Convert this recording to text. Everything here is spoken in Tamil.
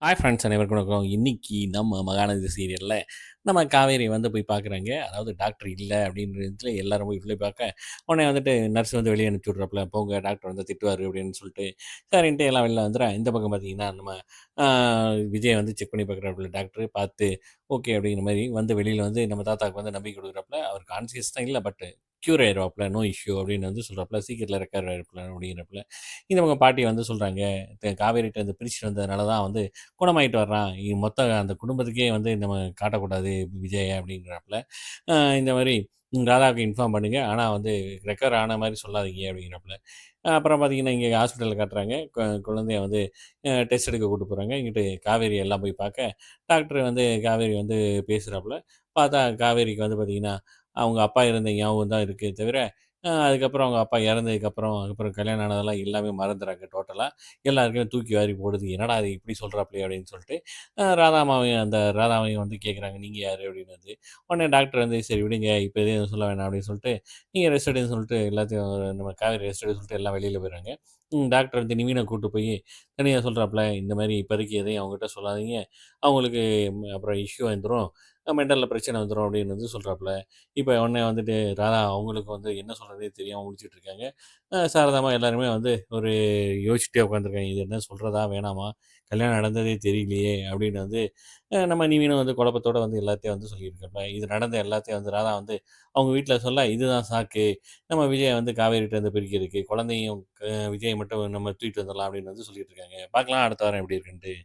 ஹாய் ஃப்ரெண்ட்ஸ் அனைவருக்கும் வணக்கம். இன்னைக்கு நம்ம மகாநதி சீரியல்ல நம்ம காவேரி வந்து போய் பார்க்குறாங்க. அதாவது டாக்டர் இல்ல அப்படின்றதுல எல்லாரும் போய் பார்க்க, உடனே வந்துட்டு நர்ஸ் வந்து வெளிய அனுப்பிச்சு விட்றாப்புல, "போங்க டாக்டர் வந்து திட்டுவாரு" அப்படின்னு சொல்லிட்டு, சரின்ட்டு எல்லாம் வெளில வந்துறேன். இந்த பக்கம் பார்த்தீங்கன்னா, நம்ம ஆ விஜய் வந்து செக் பண்ணி பார்க்குறாப்புல டாக்டரு. பார்த்து ஓகே அப்படிங்கிற மாரி வந்து வெளியில வந்து நம்ம தாத்தாவுக்கு வந்து நம்பிக்கை குடுக்குறாப்புல. அவர் கான்ஷியஸ் தான் இல்ல. பட் க்யூர் ஆயிருவாப்புல. நோ இஷ்யூ அப்படின்னு வந்து சொல்றாப்புல. சீக்கிரத்தில ரெக்கவர் ஆயிருவாப்புல அப்படிங்கிறாப்புல. இந்த பக்கம் பாட்டி வந்து சொல்றாங்க, காவேரிட்ட இருந்து பிரிச்சுட்டு வந்ததுனால தான் வந்து குணமாயிட்டு வர்றான். மொத்த அந்த குடும்பத்துக்கே வந்து நம்ம காட்டக்கூடாது விஜய அப்படிங்கிறாப்புல. இந்த மாரி ராதாவுக்கு இன்ஃபார்ம் பண்ணுங்க. ஆனா வந்து ரெக்கவர் ஆன மாரி சொல்லாதீங்க அப்படிங்கிறாப்புல. அப்புறம் பார்த்தீங்கன்னா, இங்க ஹாஸ்பிட்டல்ல காட்டுறாங்க. குழந்தைய வந்து டெஸ்ட் எடுக்க கூட்டு போறாங்க. இங்கிட்டு காவேரி எல்லாம் போய் பார்க்க, டாக்டர் வந்து காவேரி வந்து பேசுறாப்புல. பார்த்தா காவேரிக்கு வந்து பார்த்தீங்கன்னா, அவங்க அப்பா இருந்த ஞாபகம் தான் இருக்கே தவிர, அதுக்கப்புறம் அவங்க அப்பா இறந்ததுக்கப்புறம், அதுக்கப்புறம் கல்யாணம் ஆனதெல்லாம் எல்லாமே மறந்துறாங்க டோட்டலா. எல்லாருக்குமே தூக்கி வாரி போடுது. "என்னடா இது இப்படி சொல்றாப்ளே!" அப்படின்னு சொல்லிட்டு, ராதாவையும் வந்து கேட்குறாங்க, "நீங்க யாரு?" அப்படின்னு வந்து. உடனே டாக்டர் வந்து, "சரி விடுங்க, இப்ப எதுவும் சொல்ல வேணாம்" அப்படின்னு சொல்லிட்டு, "நீங்க ரெஸ்ட் எடுங்கன்னு" சொல்லிட்டு எல்லாத்தையும் நம்ம காவேரி ரெஸ்ட் எடுக்க சொல்லிட்டு எல்லாம் வெளியில போயிடுறாங்க. டாக்டர் வந்து நிவின கூட்டு போய் தனியா சொல்றாப்புல, "இந்த மாரி இப்போதைக்கு எதையும் அவங்ககிட்ட சொல்லாதீங்க. அவங்களுக்கு அப்புறம் இஷ்யூ வந்துரும். மென்டல்ல பிரச்சனை வந்துரும்" அப்படின்னு வந்து சொல்றாப்புல. இப்ப உடனே வந்துட்டு ராதா அவங்களுக்கு வந்து என்ன சொல்றதே தெரியாம முழிச்சுட்டு இருக்காங்க. சாரதாம்மா எல்லாருமே வந்து ஒரு யோசிச்சுட்டே உட்காந்துருக்காங்க. இது என்ன சொல்றதா? வேணாமா? கல்யாணம் நடந்ததே தெரியலையே! அப்படின்னு வந்து நம்ம நிவினும் வந்து குழப்பத்தோட வந்து எல்லாத்தையும் வந்து சொல்லியிருக்காப்ல. இது நடந்த எல்லாத்தையும் வந்து ராதா வந்து அவங்க வீட்ல சொல்ல, இதுதான் சாக்கு. நம்ம விஜய வந்து காவேரிட்ட இருந்து பிரிக்கிறதுக்கு. குழந்தையும் விஜய மட்டும் நம்ம தூக்கிட்டு வந்துரலாம் அப்படின்னு வந்து சொல்லிட்டு இருக்காங்க. பார்க்கலாம் அடுத்த வாரம் எப்படி இருக்குன்ட்டு.